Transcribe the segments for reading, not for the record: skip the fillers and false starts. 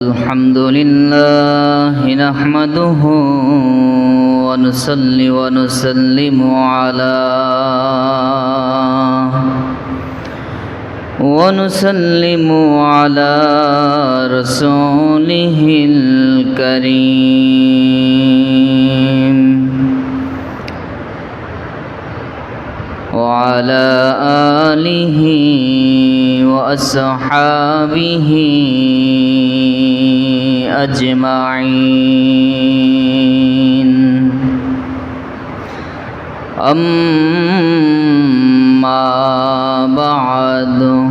الحمد لله نحمده ونصلي ونسلم على رسوله الكريم وعلى آله وأصحابه أجمعين أما بعد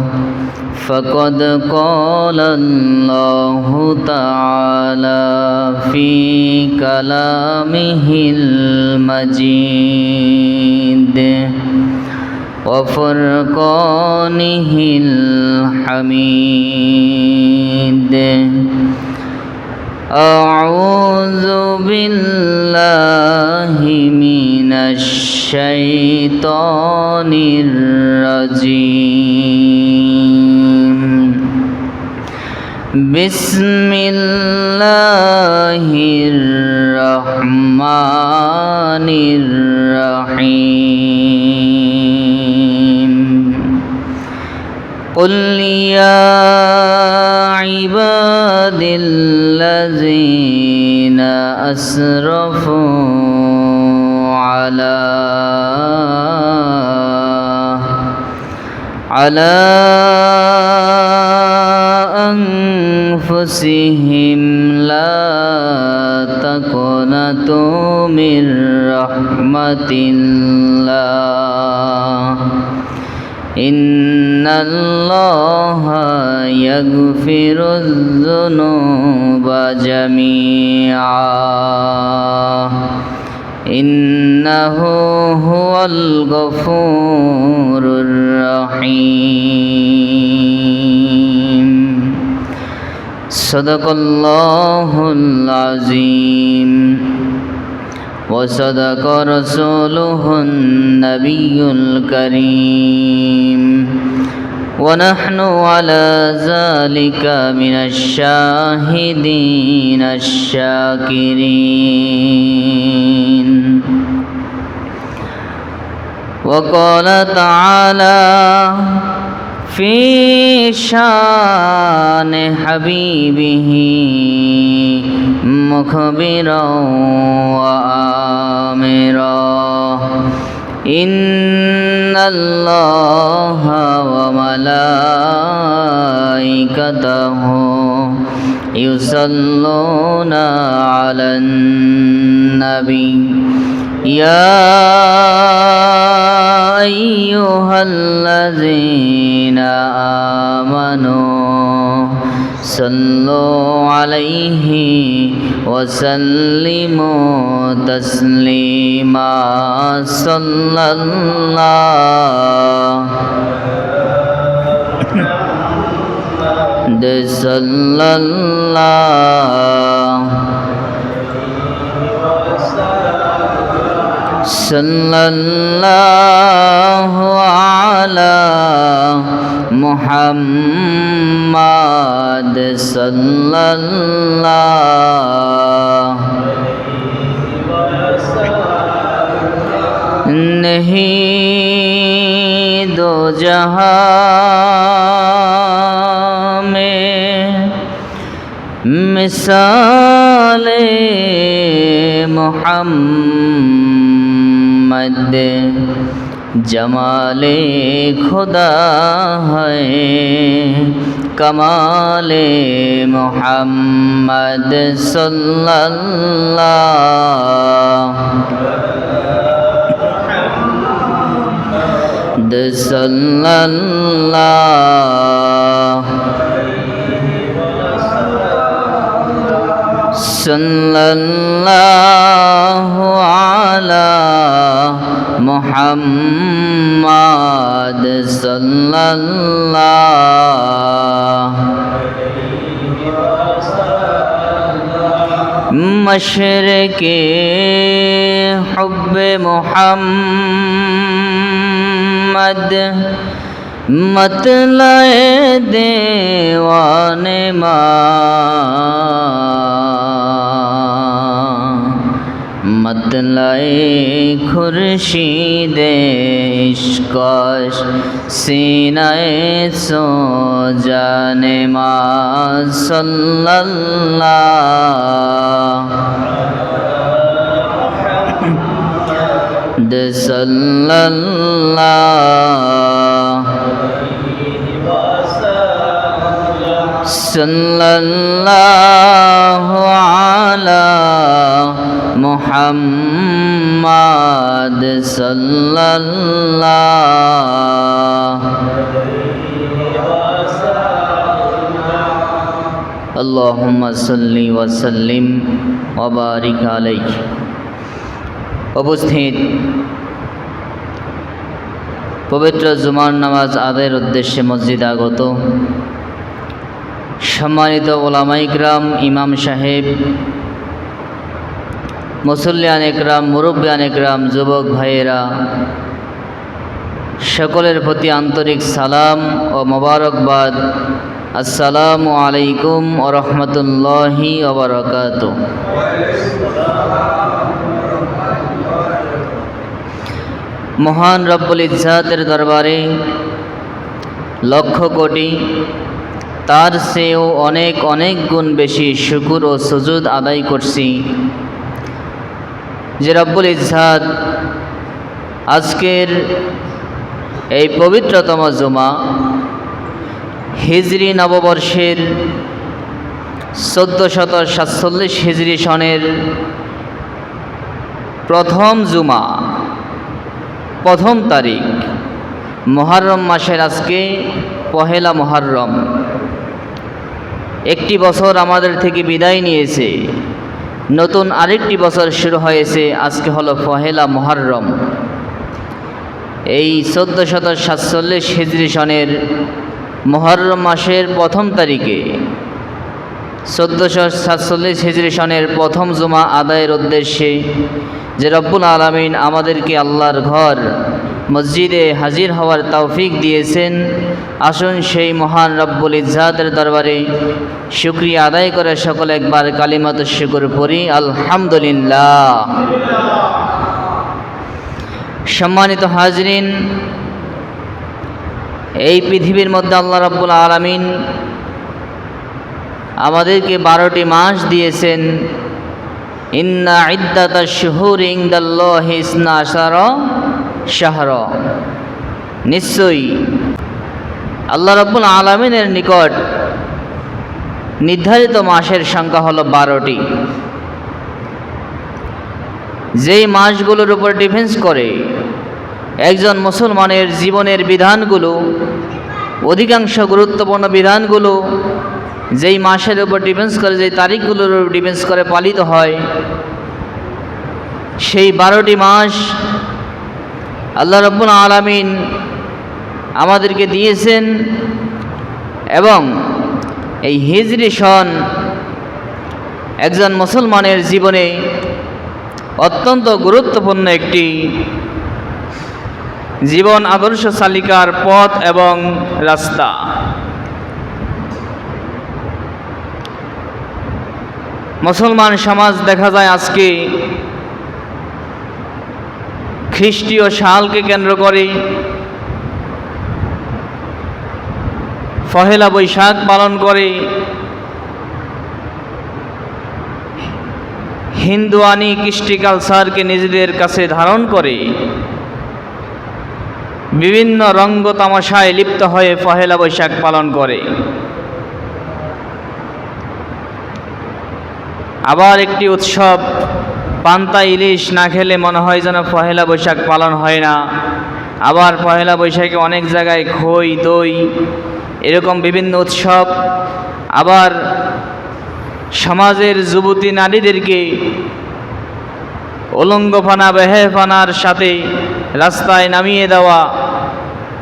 فقد قال الله تعالى في كلامه المجيد وفرقانه الحميد أعوذ بالله من الشيطان الرجيم بسم الله الرحمن الرحيم قل يا عباد الذين أسرفوا على أنفسهم لا تقنطوا من رحمة الله إن الله يغفر الذنوب جميعا إنه هو الغفور الرحيم صدق الله العظيم وصدق رسوله النبي الكريم ونحن على ذلك من الشاهدين الشاكرين وقال تعالى في شان حبيبه مخبرا وآمرا إن الله وملائكته يصلون على النبي يا أيها الذين آمنوا صلوا عليه وسلموا تسليما صلى الله صلى الله على محمد صلى الله नहीं दो जहां में मिसाले मोहम्मद जमाले खुदा है कमाले मोहम्मद सल्लल्लाहु सल्लल्लाहु अला मुहम्मद सल्लल्लाहु मशरिक़े हुब्बे मुहम्मद मतलाए देवाने मतलाए खुर्शीदे इश्क़ सीनाए सो जाने मा सल्लल्लाहु अला मुहम्मद सल्लल्लाहु अल्लाहुम्मा सल्ली व सल्लिम व बारिक अलैहि। उपस्थित पवित्र जुमार नामाज आदाয়ের उद्देश्य मस्जिद आगत सम्मानित उलामाए किराम, इमाम साहेब, मुसल्लियान एकराम, मुरब्बियान एकराम, जुबक भाइয়েরা सकलेर प्रति आंतरिक सालाम और मुबारकबाद। अस्सलामु आलैकुम व रहमतुल्लाहि व बाराकातुहू। महान रब्बुल इज्जतेर दरबारे लक्ष कोटी तार सेও अनेक अनेक गुण बेशी शुकुर और सुजूद आदाय करছি যে রব্বুল ইজ্জত আজকের এই পবিত্রতম জুমা হিজরি নববর্ষের 1447 হিজরি সনের প্রথম জুমা, প্রথম তারিখ মুহররম মাসের আজকে পহেলা মুহররম। একটি বছর আমাদের থেকে বিদায় নিয়েছে, নতুন আরেকটি বছর শুরু হয়েছে। আজকে হলো পহেলা মুহররম। এই 1447 হিজরি সনের মুহররম মাসের প্রথম তারিখে 1447 হিজরি সনের প্রথম জুমা আদায়ের উদ্দেশ্যে যে রব্বুল আলামিন আমাদেরকে আল্লাহর ঘর মসজিদে হাজির হওয়ার তৌফিক দিয়েছেন, আসুন সেই মহান রব্বুল ইজ্জতের দরবারে শুকরিয়া আদায় করে সকলে একবার কালিমাতুশ শুকর পড়ি, আলহামদুলিল্লাহ। সম্মানিত হাজরিন, এই পৃথিবীর মধ্যে আল্লাহ রব্বুল আলামিন আমাদেরকে 12টি মাস দিয়েছেন। ইন্না ইদ্দাতাশ শুহুরি ইনদাল্লাহি 12 শাহর। নিশ্চয়ই আল্লাহ রব্বুল আলামিনের নিকট নির্ধারিত মাসের সংখ্যা হলো 12টি। যেই মাসগুলোর উপর ডিফেন্স করে একজন মুসলমানের জীবনের বিধানগুলো, অধিকাংশ গুরুত্বপূর্ণ বিধানগুলো যেই মাসের উপর ডিফেন্স করে, যেই তারিখগুলোর উপর ডিফেন্স করে পালিত হয়, সেই 12টি মাস আল্লাহ রাব্বুল আলামিন আমাদেরকে দিয়েছেন। এবং এই হিজরি সন একজন মুসলমানের জীবনে অত্যন্ত গুরুত্বপূর্ণ একটি জীবন আদর্শ চালিকার পথ এবং রাস্তা। মুসলমান সমাজ দেখা যায় আজকে খ্রিস্টীয় সালকে কেন্দ্র করে পহেলা বৈশাখ পালন করে, হিন্দুয়ানি কৃষ্টি কালচারকে নিজেদের কাছে ধারণ করে বিভিন্ন রঙ্গ তামাশায় লিপ্ত হয়ে পহেলা বৈশাখ পালন করে। আবার একটি উৎসব পান্তা ইলিশ না খেলে মনে হয় যেন পহেলা বৈশাখ পালন হয় না। আবার পহেলা বৈশাখে অনেক জায়গায় খই দই এরকম বিভিন্ন উৎসব। আবার সমাজের যুবতী নারীদেরকে উলঙ্গফানা বেহেফানার সাথে রাস্তায় নামিয়ে দেওয়া,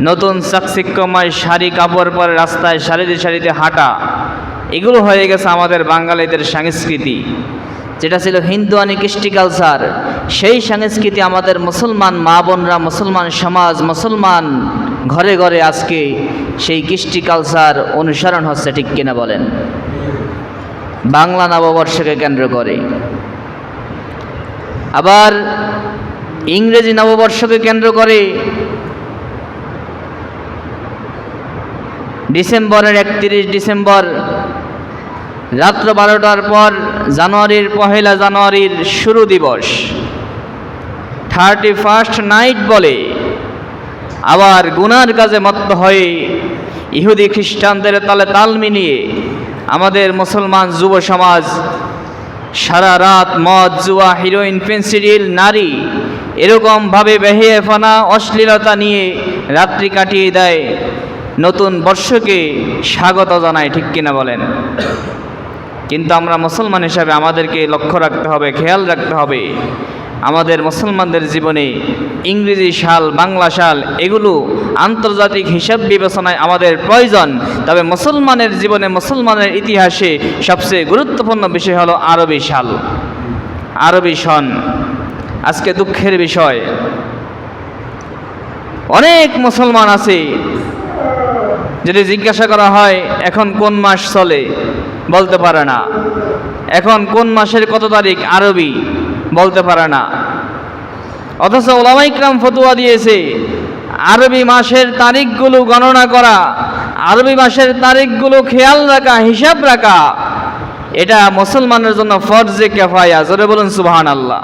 নতুন চাকচিক্যময় শাড়ি কাপড় পরে রাস্তায় সারিতে সারিতে হাঁটা, এগুলো হয়ে গেছে আমাদের বাঙালিদের সংস্কৃতি। যেটা ছিল হিন্দুয়ানি কৃষ্টি কালচার, সেই সংস্কৃতি আমাদের মুসলমান মা বোনরা, মুসলমান সমাজ, মুসলমান ঘরে ঘরে আজকে সেই কৃষ্টি কালচার অনুসরণ হচ্ছে, ঠিক কিনা বলেন? বাংলা নববর্ষকে কেন্দ্র করে, আবার ইংরেজি নববর্ষকে কেন্দ্র করে ডিসেম্বরের 31 ডিসেম্বর রাত্র 12টার পর জানুয়ারির 1 জানুয়ারির শুরু দিবস 31st নাইট বলে। আবার গুনার কাজে মত্ত হয়ে ইহুদি খ্রিস্টানদের তালে তাল মিলিয়ে আমাদের মুসলমান যুব সমাজ সারা রাত মদ, জুয়া, হিরোইন, পেন্সিডিল, নারী এরকমভাবে বেহেফানা অশ্লীলতা নিয়ে রাত্রি কাটিয়ে দেয়, নতুন বর্ষকে স্বাগত জানায়, ঠিক কিনা বলেন? কিন্তু আমরা মুসলমান হিসাবে আমাদেরকে লক্ষ্য রাখতে হবে, খেয়াল রাখতে হবে, আমাদের মুসলমানদের জীবনে ইংরেজি সাল, বাংলা সাল এগুলো আন্তর্জাতিক হিসাব বিবেচনায় আমাদের প্রয়োজন। তবে মুসলমানের জীবনে, মুসলমানের ইতিহাসে সবচেয়ে গুরুত্বপূর্ণ বিষয় হলো আরবি সাল, আরবি সন। আজকে দুঃখের বিষয়, অনেক মুসলমান আছে যদি জিজ্ঞাসা করা হয় এখন কোন মাস চলে, বলতে পারে না। এখন কোন মাসের কত তারিখ আরবি, বলতে পারে না। অথচ উলামায়ে কিরাম ফতোয়া দিয়েছে আরবি মাসের তারিখগুলো গণনা করা, আরবি মাসের তারিখগুলো খেয়াল রাখা, হিসাব রাখা, এটা মুসলমানের জন্য ফরজে কিফায়া। জোরে বলুন সুবহানাল্লাহ।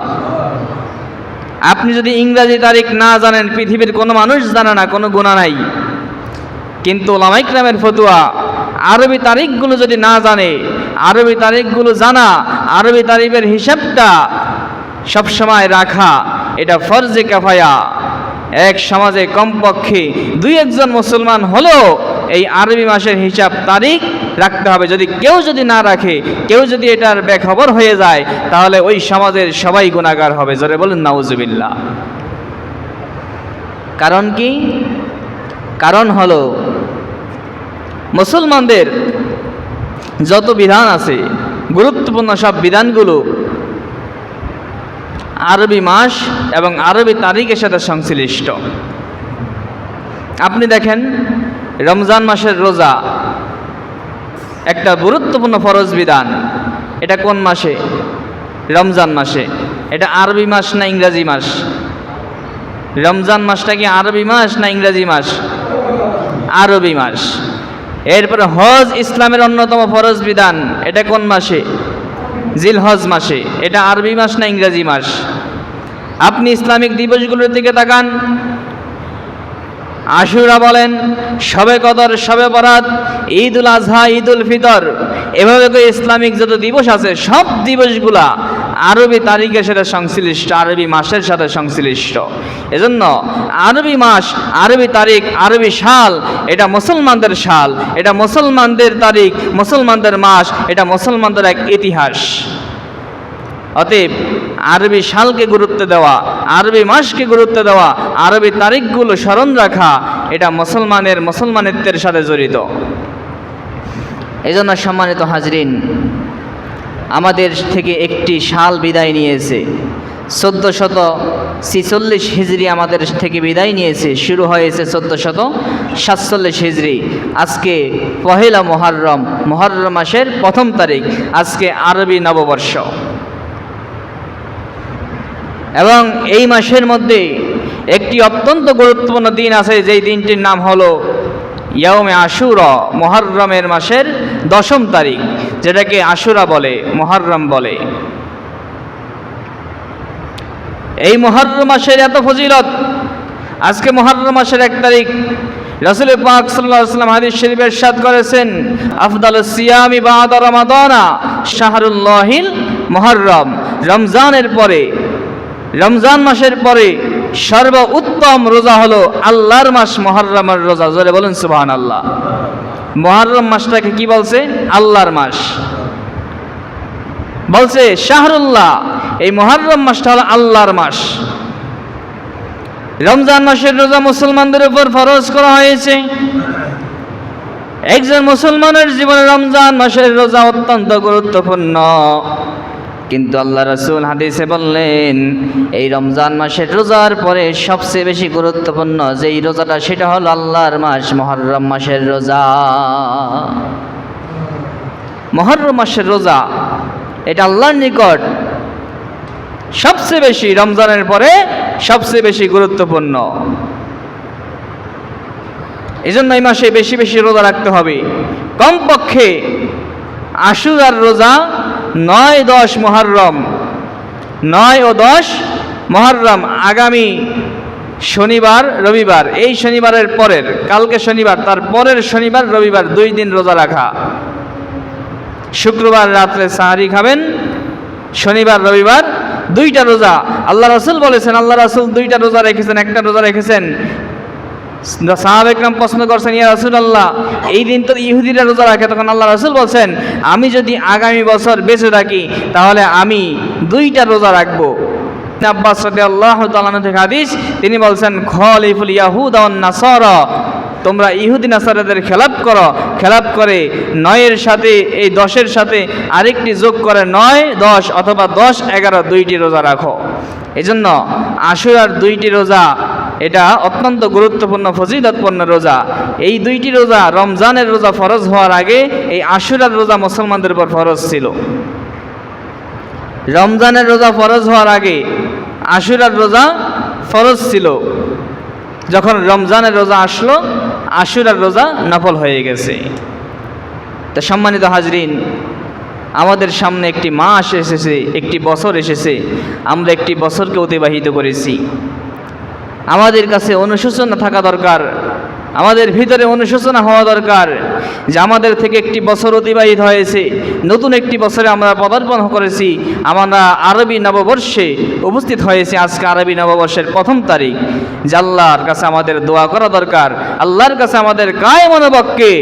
আপনি যদি ইংরেজি তারিখ না জানেন, পৃথিবীর কোনো মানুষ জানে না, কোনো গুনাহ নাই। কিন্তু উলামায়ে কিরামের ফতোয়া আরবি তারিখগুলো যদি না জানে, আরবি তারিখগুলো জানা, আরবি তারিখের হিসাবটা সবসময় রাখা, এটা ফরজে কিফায়া। এক সমাজে কমপক্ষে 2-1 মুসলমান হলেও এই আরবি মাসের হিসাব তারিখ রাখতে হবে। যদি না রাখে, কেউ যদি এটার বেখবর হয়ে যায়, তাহলে ওই সমাজের সবাই গুনাহগার হবে। জোরে বলুন নাউজুবিল্লাহ। কারণ কি? কারণ হলো মুসলমানদের যত বিধান আছে, গুরুত্বপূর্ণ সব বিধানগুলো আরবি মাস এবং আরবি তারিখের সাথে সংশ্লিষ্ট। আপনি দেখেন, রমজান মাসের রোজা একটা গুরুত্বপূর্ণ ফরজ বিধান। এটা কোন মাসে? রমজান মাসে। এটা আরবি মাস না ইংরেজি মাস? রমজান মাসটা কি আরবি মাস না ইংরেজি মাস? আরবি মাস। এরপরে হজ ইসলামের অন্যতম ফরজ বিধান, এটা কোন মাসে? জিলহজ মাসে। এটা আরবি মাস না ইংরেজি মাস? আপনি ইসলামিক দিবসগুলোর দিকে তাকান, আশুরা বলেন, শবে কদর, শবে বরাত, ঈদ উল আজহা, ঈদ উল ফিতর, এভাবে করে ইসলামিক যত দিবস আছে সব দিবসগুলা আরবি তারিখের সাথে সংশ্লিষ্ট, আরবি মাসের সাথে সংশ্লিষ্ট। এজন্য আরবি মাস, আরবি তারিখ, আরবি সাল, এটা মুসলমানদের সাল, এটা মুসলমানদের তারিখ, মুসলমানদের মাস, এটা মুসলমানদের এক ইতিহাস। অতএব আরবি সালকে গুরুত্ব দেওয়া, আরবি মাসকে গুরুত্ব দেওয়া, আরবি তারিখগুলো স্মরণ রাখা, এটা মুসলমানিত্বের সাথে জড়িত। এই জন্য সম্মানিত হাজরিন, আমাদের থেকে একটি সাল বিদায় নিয়েছে। 1446 হিজরি আমাদের থেকে বিদায় নিয়েছে, শুরু হয়েছে 1447 হিজরি। আজকে পহেলা মুহররম, মুহররম মাসের 1 তারিখ, আজকে আরবি নববর্ষ। এবং এই মাসের মধ্যে একটি অত্যন্ত গুরুত্বপূর্ণ দিন আছে, যেই দিনটির নাম হলো ইয়াউমে আশুরা, মুহররমের মাসের 10ম তারিখ, যেটাকে আশুরা বলে, মুহররম বলে। এই মুহররম মাসের এত ফজিলত। আজকে মুহররম মাসের 1 তারিখ, রাসূল পাক সাল্লাল্লাহু আলাইহি ওয়াসাল্লাম হাদিস শরীফে ইরশাদ করেছেন, আফদালুস সিয়ামি বা'দা রমাদানা শাহরুল্লাহিল মুহররম। রমজানের পরে, রমজান মাসের পরে সর্বোত্তম রোজা হলো আল্লাহর মাস মুহররমের রোজা। জোরে বলুন সুবহানাল্লাহ। মুহররম মাসটাকে কি বলছে? আল্লাহর মাস বলছে, শাহরুল্লাহ। এই মুহররম মাসটা হলো আল্লাহর মাস। রমজান মাসের রোজা মুসলমানদের উপর ফরজ করা হয়েছে। একজন মুসলমানের জীবনে রমজান মাসের রোজা অত্যন্ত গুরুত্বপূর্ণ। কিন্তু আল্লাহ রাসূল হাদিসে বললেন এই রমজান মাসের রোজার পরে সবচেয়ে বেশি গুরুত্বপূর্ণ যেই রোজাটা সেটা হলো আল্লাহর মাস মুহররম মাসের রোজা। মুহররম মাসের রোজা এটা আল্লাহর নিকট সবচেয়ে বেশি, রমজানের পরে সবচেয়ে বেশি গুরুত্বপূর্ণ। এই জন্য এই মাসে বেশি বেশি রোজা রাখতে হবে। কমপক্ষে আশুরার রোজা 9-10 মুহররম, 9 ও 10 মুহররম, আগামী শনিবার রবিবার, এই শনিবারের পরের, কালকে শনিবার তার পরের শনিবার রবিবার 2 দিন রোজা রাখা। শুক্রবার রাত্রে সাহারি খাবেন, শনিবার রবিবার 2টা রোজা। আল্লাহ রাসূল বলেছেন, আল্লাহ রাসূল 2টা রোজা রেখেছেন, একটা রোজা রেখেছেন। সাহাবা একরাম প্রশ্ন করছেন, ইয়া রাসূলুল্লাহ এই দিন তো ইহুদিরা রোজা রাখে। তখন আল্লাহ রাসূল বলছেন, আমি যদি আগামী বছর বেঁচে থাকি তাহলে আমি 2টা রোজা রাখবো। আব্বাস রাদিয়াল্লাহু তাআলা থেকে হাদিস, তিনি বলছেন খলিফুল ইয়াহুদ ওয়ান নাসারা, তোমরা ইহুদি নাসারাদের খেলাপ করো, খেলাপ করে 9-এর সাথে এই 10-এর সাথে আরেকটি যোগ করে 9-10 অথবা 10-11 2টি রোজা রাখো। এজন্য আশুরার 2টি রোজা এটা অত্যন্ত গুরুত্বপূর্ণ ফজিলতপূর্ণ রোজা। এই 2টি রোজা রমজানের রোজা ফরজ হওয়ার আগে এই আশুরার রোজা মুসলমানদের উপর ফরজ ছিল। রমজানের রোজা ফরজ হওয়ার আগে আশুরার রোজা ফরজ ছিল। যখন রমজানের রোজা আসলো আশুরার রোজা নফল হয়ে গেছে। তা সম্মানিত হাজরিন, আমাদের সামনে একটি মাস এসেছে, একটি বছর এসেছে, আমরা একটি বছরকে অতিবাহিত করেছি। আমাদের কাছে অনুশোচনা থাকা দরকার, আমাদের ভিতরে অনুশোচনা হওয়া দরকার যে আমাদের থেকে একটি বছর অতিবাহিত হয়েছে, নতুন একটি বছরে আমরা পদার্পণ করেছি, আমরা আরবি নববর্ষে উপস্থিত হয়েছি। আজকে আরবি নববর্ষের 1ম তারিখ। যে আল্লাহর কাছে আমাদের দোয়া করা দরকার, আল্লাহর কাছে আমাদের কায় মনোবককে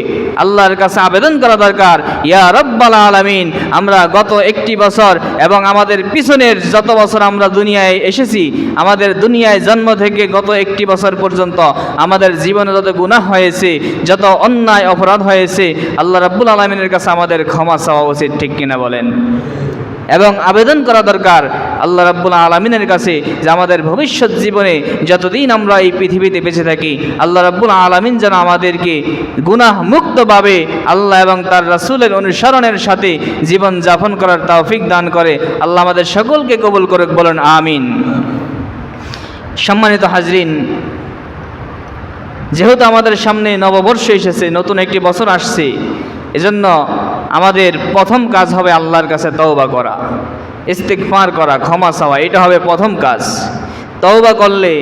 আল্লাহর কাছে আবেদন করা দরকার, ইয়া রব্বাল আলামিন আমরা গত একটি বছর এবং আমাদের পিছনের যত বছর আমরা দুনিয়ায় এসেছি, আমাদের দুনিয়ায় জন্ম থেকে গত একটি বছর পর্যন্ত আমাদের জীবনে যত গুনাহ হয়েছে, যত অন্যায় অপরাধ হয়েছে, আল্লাহ রাব্বুল আলামিনের কাছে আমাদের ক্ষমা চাওয়া উচিত, ঠিক কিনা বলেন? এবং আবেদন করা দরকার আল্লাহ রাব্বুল আলামিনের কাছে যে আমাদের ভবিষ্যৎ জীবনে যতদিন আমরা এই পৃথিবীতে বেঁচে থাকি আল্লাহ রাব্বুল আলামিন যেন আমাদেরকে গুনাহ মুক্তভাবে আল্লাহ এবং তার রাসূলের অনুসরণের সাথে জীবন যাপন করার তৌফিক দান করে। আল্লাহ আমাদের সকলকে কবুল করুক, বলেন আমিন। সম্মানিত হাজরিন, যেহেতু আমাদের সামনে নববর্ষ এসেছে, নতুন একটি বছর আসছে, এজন্য আমাদের প্রথম কাজ হবে আল্লাহর কাছে তওবা করা, ইস্তিগফার করা, ক্ষমা চাওয়া। এটা হবে প্রথম কাজ। তওবা করলে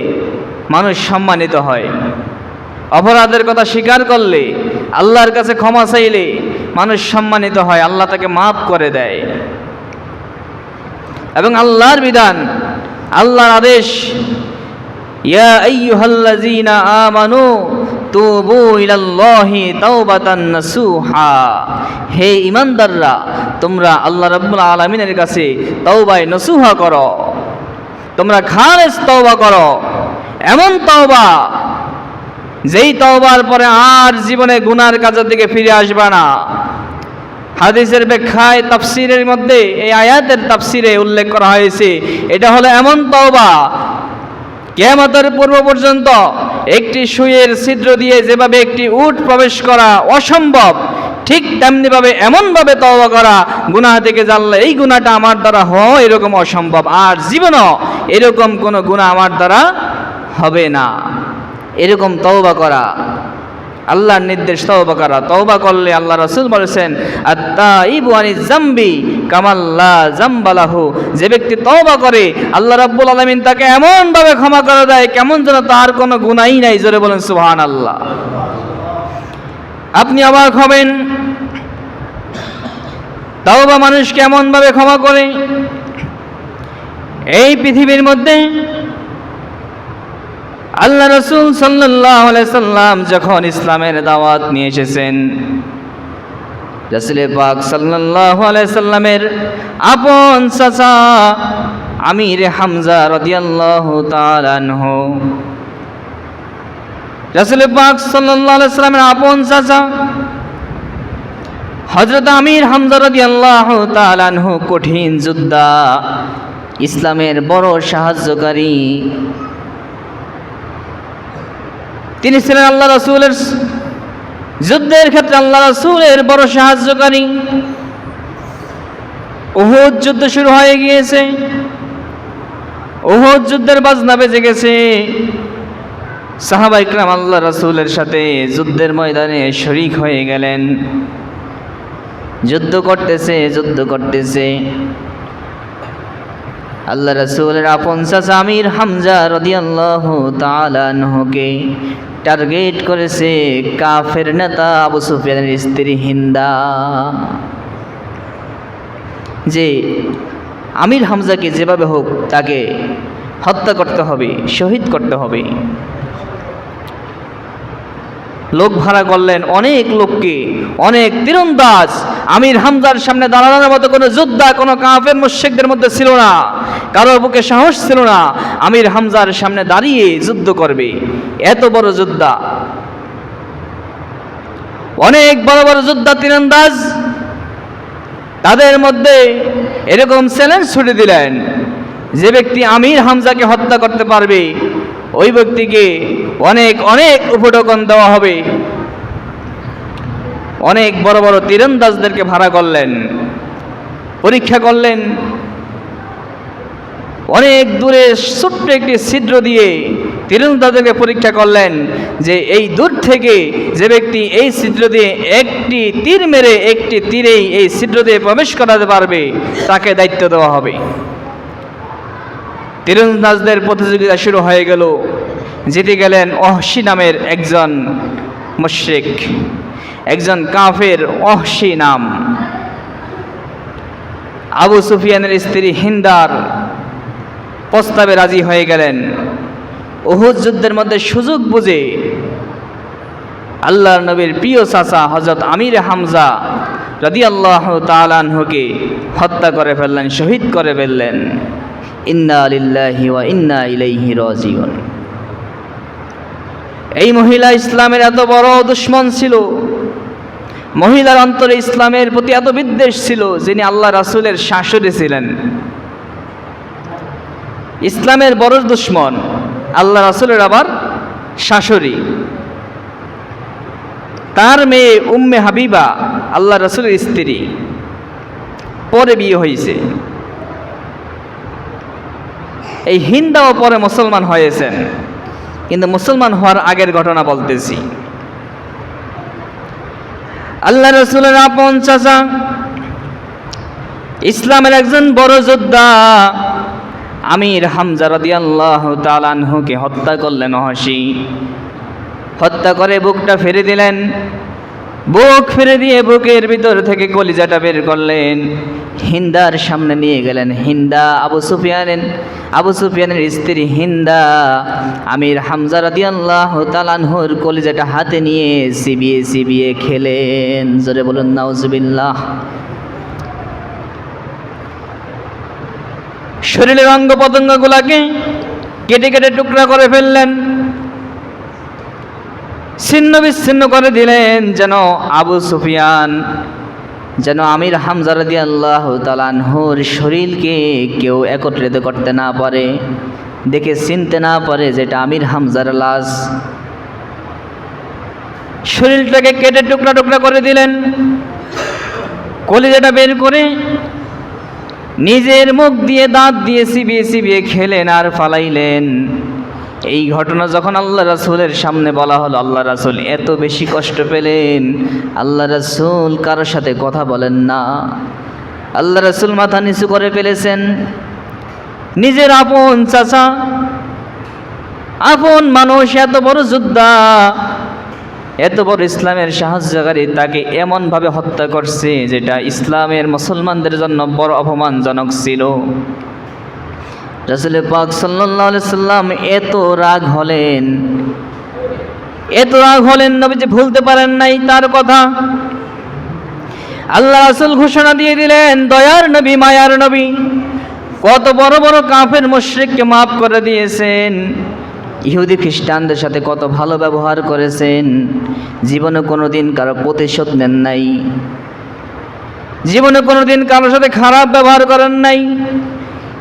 মানুষ সম্মানিত হয়, অপরাধের কথা স্বীকার করলে, আল্লাহর কাছে ক্ষমা চাইলে মানুষ সম্মানিত হয়, আল্লাহ তাকে মাফ করে দেয়। এবং আল্লাহর বিধান, আল্লাহর আদেশ, ইয়া আইয়ুহাল্লাযীনা আমানু তুবু ইলাল্লাহি তাওবাতান নাসুহা, হে ঈমানদাররা তোমরা আল্লাহ রাব্বুল আলামিনের কাছে তওবায়ে নসুহা করো, তোমরা খালেস তওবা করো, এমন তওবা যেই তওবার পরে আর জীবনে গুনার কাজের দিকে ফিরে আসবে না। হাদিসের ব্যাখ্যায় তাফসীরের মধ্যে এই আয়াতের তাফসীরে উল্লেখ করা হয়েছে, এটা হলো এমন তওবা কিয়ামতের পূর্ব পর্যন্ত একটি সুইয়ের ছিদ্র দিয়ে যেভাবে একটি উট প্রবেশ করা অসম্ভব, ঠিক তেমনিভাবে এমনভাবে তওবা করা গুনাহ থেকে জানলে এই গুনাহটা আমার দ্বারা হয় এরকম অসম্ভব, আর জীবনও এরকম কোনো গুনাহ আমার দ্বারা হবে না, এরকম তওবা করা, আল্লাহর নির্দেশ তওবা করা। তওবা করলে আল্লাহ রাসূল বলেছেন আত-তাইবু আনিজ যামবি কামাল্লা যামবালাহু, যে ব্যক্তি তওবা করে আল্লাহ রাব্বুল আলামিন তাকে এমন ভাবে ক্ষমা করে দেয় কেমন যেন তার কোনো গুনাহই নাই। জোরে বলেন সুবহানাল্লাহ। আপনি অবাক হবেন, তওবা মানুষকে এমন ভাবে ক্ষমা করে। এই পৃথিবীর মধ্যে আল্লাহ রাসূল সাল্লাল্লাহু আলাইহি সাল্লাম যখন ইসলামের দাওয়াত নিয়ে এসেছেন, রাসূল পাক সাল্লাল্লাহু আলাইহি সাল্লামের আপন চাচা আমির হামজা রাদিয়াল্লাহু তাআলা আনহু, রাসূল পাক সাল্লাল্লাহু আলাইহি সাল্লামের আপন চাচা হযরত আমির হামজা রাদিয়াল্লাহু তাআলা আনহু কঠিন যোদ্ধা, ইসলামের বড় সাহায্যকারী। তিনি ছিলেন আল্লাহ রাসূলের যুদ্ধের ক্ষেত্রে আল্লাহ রাসূলের বড় সাহায্যকারী। উহুদ যুদ্ধ শুরু হয়ে গিয়েছে, উহুদ যুদ্ধের বাজনা বেজে গেছে। সাহাবায়ে কেরাম আল্লাহ রাসূলের সাথে যুদ্ধের ময়দানে শরীক হয়ে গেলেন। যুদ্ধ করতেছে। আল্লাহ রাসূলের আপন চাচা আমির হামজা রাদিয়াল্লাহু তাআলা আনহুকে টার্গেট করেছে কাফের নেতা আবু সুফিয়ানের স্ত্রী হিন্দা, যে আমির হামজাকে যেভাবে হোক তাকে হত্যা করতে হবে, শহীদ করতে হবে। লোক ভাড়া করলেন, অনেক লোককে, অনেক তীরন্দাজ। আমির হামজার সামনে দাঁড়ানোর মতো কোনো যোদ্ধা কোনো কাফের মুশরিকদের মধ্যে ছিল না, কারোর বুকে সাহস ছিল না আমির হামজার সামনে দাঁড়িয়ে যুদ্ধ করবে। এত বড় যোদ্ধা, অনেক বড় বড় যোদ্ধা তীরন্দাজ, তাদের মধ্যে এরকম চ্যালেঞ্জ ছুড়ে দিলেন, যে ব্যক্তি আমির হামজাকে হত্যা করতে পারবে ওই ব্যক্তিকে অনেক অনেক উপঢৌকন দেওয়া হবে। অনেক বড় বড় তীরন্দাজদেরকে ভাড়া করলেন, পরীক্ষা করলেন। অনেক দূরে ছোট্ট একটি ছিদ্র দিয়ে তীরন্দাজদেরকে পরীক্ষা করলেন যে এই দূর থেকে যে ব্যক্তি এই ছিদ্র দিয়ে একটি তীর মেরে একটি তীরেই এই ছিদ্র দিয়ে প্রবেশ করাতে পারবে তাকে দায়িত্ব দেওয়া হবে। তীরন্দাজদের প্রতিযোগিতা শুরু হয়ে গেল। জিতে গেলেন ওহশী নামের একজন মুশরিক, একজন কাফের, ওহশী নাম। আবু সুফিয়ানের স্ত্রী হিন্দার প্রস্তাবে রাজি হয়ে গেলেন। উহুদ যুদ্ধের মধ্যে সুযোগ বুঝে আল্লাহর নবীর প্রিয় চাচা হযরত আমির হামজা রাদিয়াল্লাহু তাআলা আনহুকে হত্যা করে ফেললেন, শহীদ করে ফেললেন। ইন্না লিল্লাহি ওয়া ইন্না ইলাইহি রাজিউন। এই মহিলা ইসলামের এত বড় দুশমন ছিল, মহিলার অন্তরে ইসলামের প্রতি এত বিদ্বেষ ছিল, যিনি আল্লাহ রাসূলের শাশুড়ি ছিলেন। ইসলামের বড় দুশমন, আল্লাহ রাসূলের আবার শাশুড়ি। তার মেয়ে উম্মে হাবিবা আল্লাহ রাসূলের স্ত্রী, পরে বিয়ে হয়েছে। এই হিন্দাও পরে মুসলমান হয়েছেন, কিন্তু মুসলমান হওয়ার আগের ঘটনা বলতেছি। আল্লাহ রাসূলের আপন চাচা, ইসলামের একজন বড় যোদ্ধা আমির হামজা রাদিয়াল্লাহু তাআলা আনহুকে হত্যা করলেন ওহশী। হত্যা করে বুকটা ফেরে দিলেন, বুক ফেরে দিয়ে বুকের ভিতর থেকে কলিজাটা বের করলেন, হিন্দার সামনে নিয়ে গেলেন। হিন্দা আবু সুফিয়ানের স্ত্রী হিন্দা আমির হামজা রাদিয়াল্লাহু তাআলা আনহুর কলিজাটা হাতে নিয়ে চিবিয়ে চিবিয়ে খেলেন। জোরে বলুন নাউজুবিল্লাহ। শরীরের অঙ্গ প্রত্যঙ্গগুলোকে কেটে কেটে টুকরা করে ফেললেন, ছিন্ন বিচ্ছিন্ন করে দিলেন, যেন আবু সুফিয়ান, যেন আমির হামজা রাদিয়াল্লাহু তাআলা আনহুর শরীরকে কেউ একত্রিত করতে না পারে, দেখে চিনতে না পারে যেটা আমির হামজার লাশ। শরীরটাকে কেটে টুকরা টুকরা করে দিলেন, কলিজাটা বের করে নিজের মুখ দিয়ে দাঁত দিয়ে চিবিয়ে চিবিয়ে খেলেন আর ফালাইলেন। এই ঘটনা যখন আল্লাহ রাসূলের সামনে বলা হলো, আল্লাহ রাসূল এত বেশি কষ্ট পেলেন। আল্লাহ রাসূল কারোর সাথে কথা বলেন না, আল্লাহ রাসূল মাথা নিচু করে ফেলেছেন। নিজের আপন চাচা, আপন মানুষ, এত বড় যোদ্ধা, এত বড় ইসলামের সাহায্যকারী, তাকে এমনভাবে হত্যা করছে যেটা ইসলামের মুসলমানদের জন্য বড় অপমানজনক ছিল। রাসূল পাক সাল্লাল্লাহু আলাইহি সাল্লাম এত রাগ হলেন, নবীজি ভুলতে পারেন নাই তার কথা। আল্লাহ রাসূল ঘোষণা দিয়ে দিলেন, দয়ার নবী, মায়ার নবী, কত বড় বড় কাফের মুশরিককে মাফ করে দিয়েছেন, ইহুদি খ্রিস্টানদের সাথে কত ভালো ব্যবহার করেছেন, জীবনে কোনোদিন কারো প্রতিশোধ নেন নাই। জীবনে কোনোদিন কারোর সাথে খারাপ ব্যবহার করেন নাই।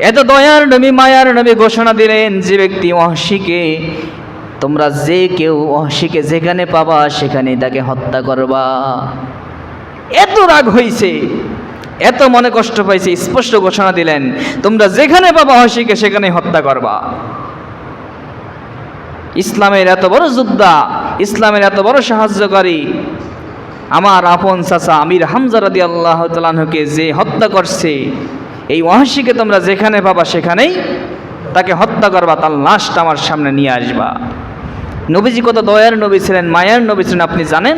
এত দয়ার নবী, মায়ার নবী ঘোষণা দিলেন, যে ব্যক্তি ওয়াহশীকে, তোমরা যে কেউ ওয়াহশীকে যেখানে পাবা সেখানেই তাকে হত্যা করবা। এত রাগ হইছে, এত মনে কষ্ট পাইছে, স্পষ্ট ঘোষণা দিলেন, তোমরা যেখানে পাবা ওয়াহশীকে সেখানেই হত্যা করবা। ইসলামের এত বড় যোদ্ধা, ইসলামের এত বড় সাহায্যকারী, আমার আপন চাচা আমির হামজা রাদিয়াল্লাহু তাআলা আনহুকে যে হত্যা করছে, এই ওয়াহশীকে তোমরা যেখানে পাবা সেখানেই তাকে হত্যা করবা, তার লাশটা আমার সামনে নিয়ে আসবা। নবীজি কত দয়ার নবী ছিলেন, মায়ার নবী ছিলেন আপনি জানেন?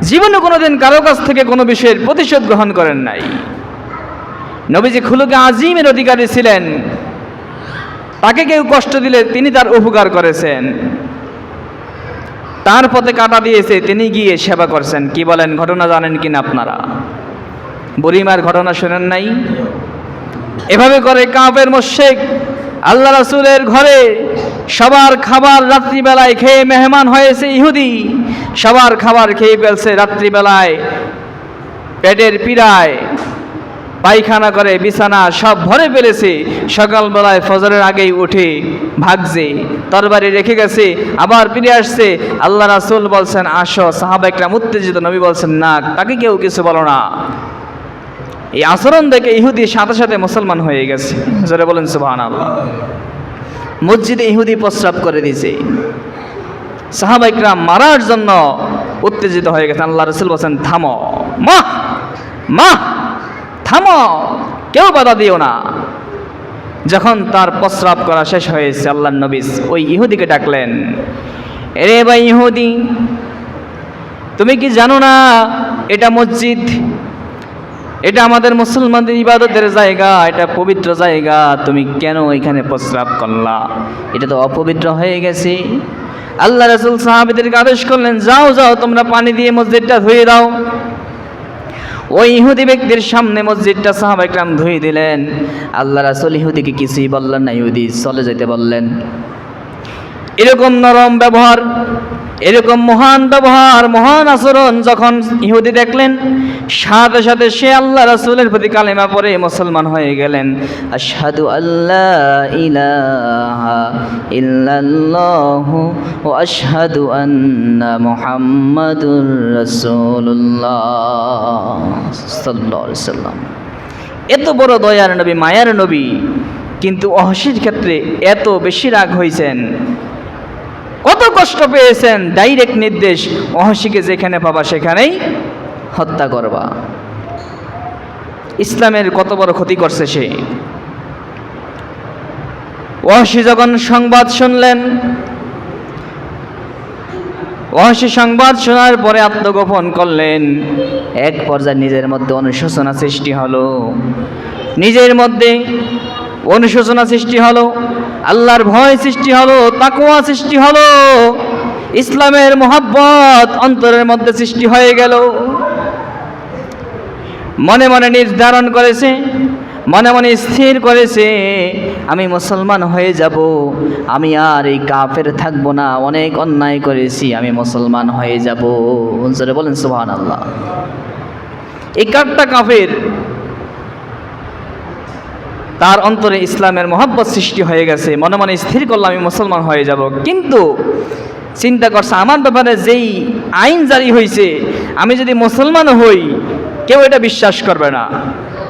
জীবনে কোনোদিন কারো কাছ থেকে কোনো বিষয়ের প্রতিশোধ গ্রহণ করেন নাই। নবীজি খুলুকে আজিমের অধিকারী ছিলেন, তাকে কেউ কষ্ট দিলে তিনি তার উপকার করেছেন, তার পথে কাটা দিয়েছে তিনি গিয়ে সেবা করছেন। কি বলেন, ঘটনা জানেন কিনা আপনারা? বুড়িমার ঘটনা শোনেন নাই? এভাবে করে কাফের মুশরিক আল্লাহ রাসূলের ঘরে সবার খাবার রাত্রিবেলায় খেয়ে মেহমান হয়েছে ইহুদি, সবার খাবার খেয়ে ফেলছে, রাত্রিবেলায় পেটের পীড়ায় পায়খানা করে বিছানা সব ভরে ফেলেছে, সকালবেলায় ফজরের আগেই উঠে ভাগছে, তরবারি রেখে গেছে, আবার ফিরে আসছে। আল্লাহ রাসূল বলছেন আসো, সাহাবা একরাম উত্তেজিত, নবী বলছেন না, তাকে কেউ কিছু বলো না। এই আচরণ দেখে ইহুদি সাথে সাথে মুসলমান হয়ে গেছে। যারা বলেন সুবহানাল্লাহ। মসজিদে ইহুদি প্রস্রাব করে দিয়েছে, সাহাবা একরাম মারার জন্য উত্তেজিত হয়ে গেছে। আল্লাহ রাসূল বলছেন থামো, মা থামো, কেউ বাধা দিও না। যখন তার প্রস্রাব করা শেষ হয়েছে, আল্লাহর নবী ওই ইহুদিকে ডাকলেন, এরে ভাই ইহুদি, তুমি কি জানো না এটা মসজিদ, এটা আমাদের মুসলমানদের ইবাদতের জায়গা, এটা পবিত্র জায়গা, তুমি কেন এখানে প্রস্রাব করলা? এটা তো অপবিত্র হয়ে গেছে। আল্লাহ রাসূল সাহাবীদেরকে আদেশ করলেন, যাও যাও তোমরা পানি দিয়ে মসজিদটা ধুয়ে দাও। ওই ইহুদি ব্যক্তির সামনে মসজিদটা সাহাবা একরাম ধুয়ে দিলেন। আল্লাহ রাসূল ইহুদিকে কিছুই বললেন না, ইহুদি চলে যেতে বললেন। এরকম নরম ব্যবহার, এরকম মহান ব্যবহার, মহান আচরণ যখন ইহুদি দেখলেন, সাথে সাথে সে আল্লাহ রাসূলের প্রতি কালেমা পড়ে মুসলমান হয়ে গেলেন। আশহাদু আল্লা ইলাহা ইল্লাল্লাহু ওয়া আশহাদু আন্না মুহাম্মাদুর রাসূলুল্লাহ সাল্লাল্লাহু আলাইহি সাল্লাম। এত বড় দয়ার নবী, মায়ার নবী, কিন্তু ওয়াহশীর ক্ষেত্রে এত বেশি রাগ হয়েছেন, কত কষ্ট পেয়েছেন। ডাইরেক্ট নির্দেশ, ওয়াহশীকে যেখানে পাবা সেখানেই হত্যা করবা। ইসলামের কত বড় ক্ষতি করছে সে। ওয়াহশী যখন সংবাদ শুনলেন, ওয়াহশী সংবাদ শোনার পরে আত্মগোপন করলেন। এক পর্যায়ে নিজের মধ্যে অনুশোচনা সৃষ্টি হলো, নিজের মধ্যে অনুশোচনা সৃষ্টি হলো, আল্লাহর ভয় সৃষ্টি হলো, তাকওয়া সৃষ্টি হলো, ইসলামের মহব্বত অন্তরের মধ্যে সৃষ্টি হয়ে গেল। মনে মনে নির্ধারণ করেছে, মনে মনে স্থির করেছে, আমি মুসলমান হয়ে যাব, আমি আর এই কাফের থাকবো না, অনেক অন্যায় করেছি, আমি মুসলমান হয়ে যাব। জোরে বলেন সুবহানাল্লাহ। এই কাফটা কাফের, তার অন্তরে ইসলামের মহব্বত সৃষ্টি হয়ে গেছে, মনে মনে স্থির করলাম আমি মুসলমান হয়ে যাব। কিন্তু চিন্তা করছে, আমার ব্যাপারে যেই আইন জারি হয়েছে, আমি যদি মুসলমান হই কেউ এটা বিশ্বাস করবে না,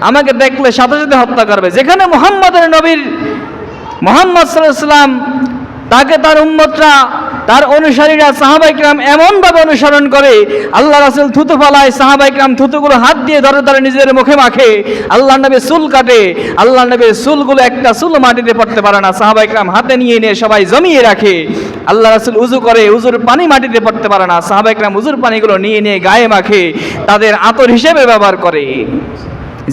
আমাকে দেখলে সাথে সাথে হত্যা করবে। যেখানে মুহাম্মদের নবীর মুহাম্মদ সাল্লাল্লাহু আলাইহি ওয়াসাল্লাম, তাকে তার উম্মতরা, তার অনুসারীরা, সাহাবা ইকরাম এমনভাবে অনুসরণ করে, আল্লাহ রাসূল থুতু ফালায়, সাহাবা ইকরাম থুতুগুলো হাত দিয়ে ধরে ধরে নিজের মুখে মাখে, আল্লাহ নবী চুল কাটে, আল্লাহ নবীর চুলগুলো একটা চুল মাটিতে পড়তে পারে না, সাহাবা ইকরাম হাতে নিয়ে নিয়ে সবাই জমিয়ে রাখে। আল্লাহ রাসূল উযু করে, উযুর পানি মাটিতে পড়তে পারে না, সাহাবা ইকরাম উযুর পানিগুলো নিয়ে নিয়ে গায়ে মাখে, তাদের আতর হিসেবে ব্যবহার করে।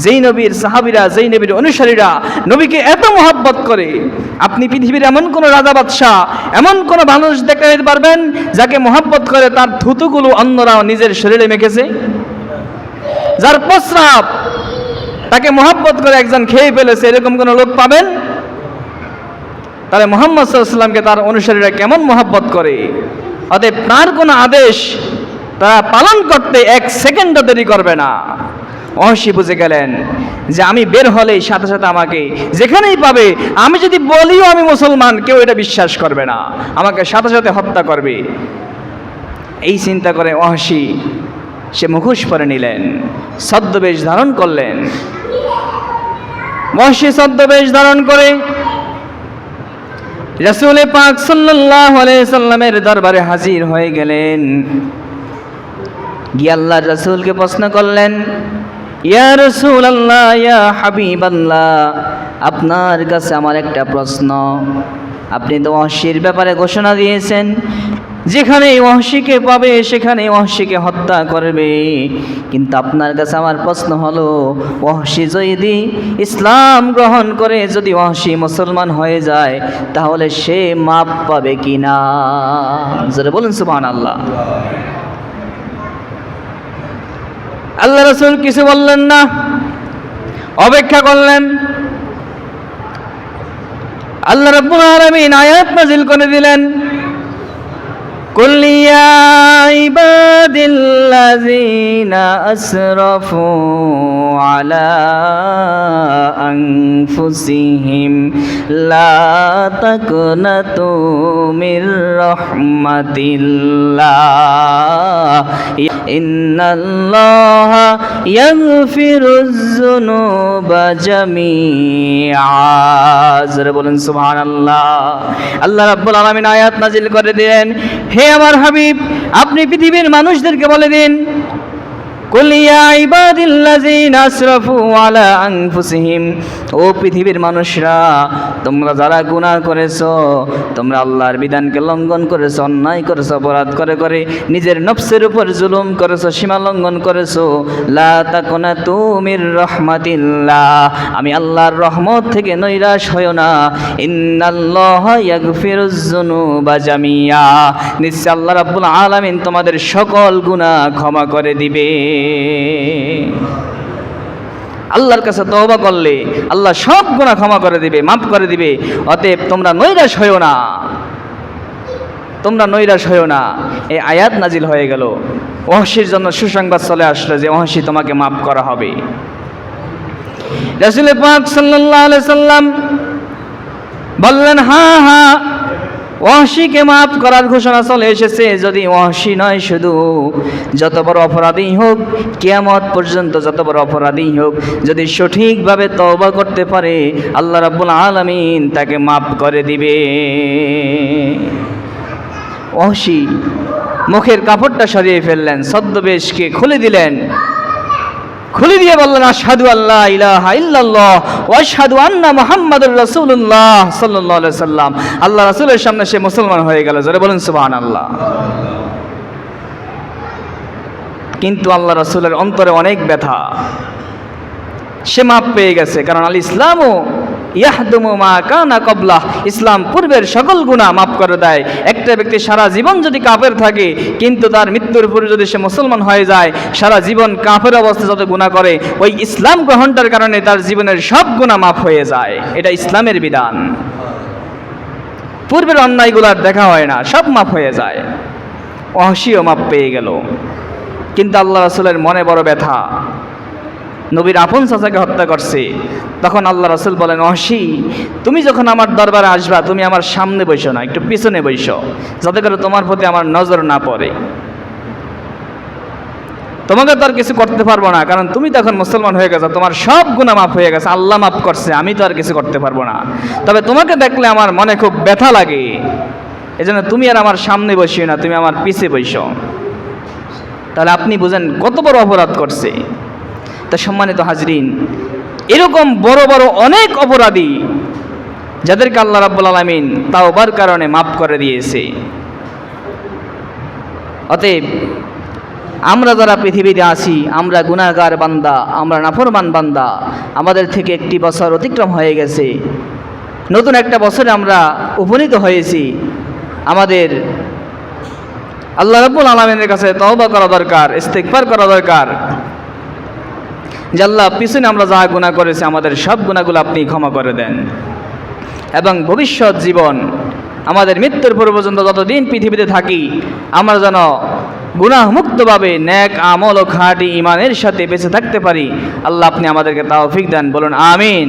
যেই নবীর সাহাবীরা, যেই নবীর অনুসারীরা নবীকে এত মহব্বত করে, আপনি পৃথিবীর এমন কোন রাজা বাদশাহ, এমন কোন মানুষ দেখাতে পারবেন যাকে মহব্বত করে তার থুতুগুলো অন্যরাও নিজের শরীরে মেখেছে? যার প্রস্রাব তাকে মহব্বত করে একজন খেয়ে ফেলেছে, এরকম কোন লোক পাবেন? তাহলে মুহাম্মদ সাল্লাল্লাহু আলাইহি ওয়াসাল্লামকে তার অনুসারীরা কেমন মহব্বত করে। অতএব তার কোন আদেশ তারা পালন করতে 1 সেকেন্ডও দেরি করবে না। ওয়াহশী বুঝে গেলেন যে আমি বের হলেই সাথে সাথে আমাকে যেখানেই পাবে, আমি যদি বলিও আমি মুসলমান, কেউ এটা বিশ্বাস করবে না, আমাকে সাথে সাথে হত্যা করবে। এই চিন্তা করে ওয়াহশী সে মুখোশ পরে নিলেন, ছদ্মবেশ ধারণ করলেন। ওয়াহশী ছদ্মবেশ ধারণ করে রাসূল পাক সাল্লাল্লাহু আলাইহি সাল্লামের দরবারে হাজির হয়ে গেলেন। গিয়ে আল্লাহর রাসূলকে প্রশ্ন করলেন, ইয়া রাসূলুল্লাহ, ইয়া হাবিবাল্লাহ, আপনার কাছে আমার একটা প্রশ্ন। আপনি তো ওয়াহশীর ব্যাপারে ঘোষণা দিয়েছেন যেখানে ওয়াহশীকে পাবে সেখানে ওয়াহশীকে হত্যা করবে, কিন্তু আপনার কাছে আমার প্রশ্ন হলো, ওয়াহশী যদি ইসলাম গ্রহণ করে, যদি ওয়াহশী মুসলমান হয়ে যায়, তাহলে সে মাপ পাবে কিনা? জোরে বলুন সুবহানাল্লাহ। আল্লাহ রাসূল কিছু বললেন না, অপেক্ষা করলেন। আল্লাহ রাব্বুল আলামিন আয়াত নাযিল করে দিলেন, কুল ইয়া ইবাদিল্লাযিনা আসরাফু আলা আনফুসিহিম লা তাকনাতু মির রাহমাতিল্লাহ ইন্নাল্লাহা ইয়াগফিরুয যুনুবা জামিআ। জোরে বলেন সুবহানাল্লাহ। আল্লাহ রাব্বুল আলামিন আয়াত নাযিল করে দিলেন, হে আমার হাবিব, আপনি পৃথিবীর মানুষদেরকে বলে দিন, কুল ইয়া ইবাদিল্লাযিনা আসরাফু আলা আনফুসিহিম, ও পৃথিবীর মানুষরা, তোমরা যারা গুনাহ করেছো, তোমরা আল্লাহর বিধানকে লঙ্ঘন করেছো, অন্যায় করেছো, অপরাধ করে করে নিজের নফসের উপর জুলুম করেছো, সীমা লঙ্ঘন করেছো, লা তাকুনাতু মির রাহমাতিল্লাহ, আমি আল্লাহর রহমত থেকে নৈরাশ হয়ো না, ইন্নাল্লাহা ইয়াগফিরুয যুনুবা জামিআ, নিশ্চয় আল্লাহ রাব্বুল আলামিন তোমাদের সকল গুনাহ ক্ষমা করে দিবে। আল্লাহর কাছে তওবা করলে আল্লাহ সব গুনাহ ক্ষমা করে দিবে, মাফ করে দিবে। অতএব তোমরা নৈরাশ হইও না, তোমরা নৈরাশ হইও না। এই আয়াত নাজিল হয়ে গেল, ওয়াহশীর জন্য সুসংবাদ চলে আসলো যে ওয়াহশী তোমাকে মাফ করা হবে। রাসূল পাক সাল্লাল্লাহু আলাইহি সাল্লাম বললেন, হ্যাঁ হ্যাঁ, ওয়াহশীকে মাফ করার ঘোষণা চলে এসেছে। যদি ওয়াহশী নয়, শুধু যত বড় অপরাধী হোক, কিয়ামত পর্যন্ত যত বড় অপরাধী হোক, যদি সঠিকভাবে তওবা করতে পারে, আল্লাহ রাব্বুল আলামিন তাকে মাফ করে দিবে। ওয়াহশী মুখের কাপড়টা সরিয়ে ফেললেন, ছদ্মবেশকে খুলে দিলেন, খুলে দিয়ে বললেন, আশহাদু আল্লা ইলাহা ইল্লাল্লাহ ওয়া আশহাদু আন্না মুহাম্মাদুর রাসূলুল্লাহ সাল্লাল্লাহু আলাইহি সাল্লাম। আল্লাহ রাসূলের সামনে সে মুসলমান হয়ে গেল। জোরে বলেন সুবহানাল্লাহ। কিন্তু আল্লাহ রাসূলের অন্তরে অনেক ব্যথা, সে মাপ পেয়ে গেছে, কারণ আল ইসলামু ইয়াহদুমু মা কানা ক্বাবলাহ, ইসলাম পূর্বের সকল গুনাহ মাফ করে দেয়। একটা ব্যক্তি সারা জীবন যদি কাফের থাকে, কিন্তু তার মৃত্যুর পরে যদি সে মুসলমান হয়ে যায়, সারা জীবন কাফের অবস্থায় যত গুনাহ করে, ওই ইসলাম গ্রহণটার কারণে তার জীবনের সব গুনাহ মাফ হয়ে যায়। এটা ইসলামের বিধান। পূর্বের অন্যায়গুলার দেখা হয় না, সব মাফ হয়ে যায়। ওয়াহশীও মাফ পেয়ে গেল। কিন্তু আল্লাহ রাসূলের মনে বড় ব্যথা, নবীর আপন চাচাকে হত্যা করছে। তখন আল্লাহ রাসূল বলেন, ওয়াহশী, তুমি যখন আমার দরবারে আসবা, তুমি আমার সামনে বসো না, একটু পিছনে বসো, যাতে করে তোমার প্রতি আমার নজর না পড়ে। তোমাকে তো আর কিছু করতে পারবো না, কারণ তুমি তো এখন মুসলমান হয়ে গেছো, তোমার সব গুনাহ মাফ হয়ে গেছে, আল্লাহ মাফ করছে, আমি তো আর কিছু করতে পারবো না। তবে তোমাকে দেখলে আমার মনে খুব ব্যথা লাগে, এজন্য তুমি আর আমার সামনে বসিও না, তুমি আমার পিছে বসো। তাহলে আপনি বুঝেন কত বড় অপরাধ করছে। তা সম্মানিত হাজরিন, এরকম বড় বড় অনেক অপরাধী যাদেরকে আল্লাহ রাব্বুল আলামিন তাওবার কারণে মাফ করে দিয়েছে। অতএব আমরা যারা পৃথিবীতে আছি, আমরা গুনাহগার বান্দা, আমরা নাফরমান বান্দা, আমাদের থেকে একটি বছর অতিক্রম হয়ে গেছে, নতুন একটা বছরে আমরা উপনীত হয়েছি। আমাদের আল্লাহ রাব্বুল আলামিনের কাছে তওবা করা দরকার, ইস্তিগফার করা দরকার যে আল্লাহ, পিছনে আমরা যা গুনাহ করেছি, আমাদের সব গুনাহগুলো আপনি ক্ষমা করে দেন, এবং ভবিষ্যৎ জীবন, আমাদের মৃত্যুর পূর্ব পর্যন্ত যতদিন পৃথিবীতে থাকি, আমরা যেন গুনাহমুক্তভাবে নেক আমল ও খাঁটি ঈমানের সাথে বেঁচে থাকতে পারি। আল্লাহ আপনি আমাদেরকে তৌফিক দেন, বলুন আমিন।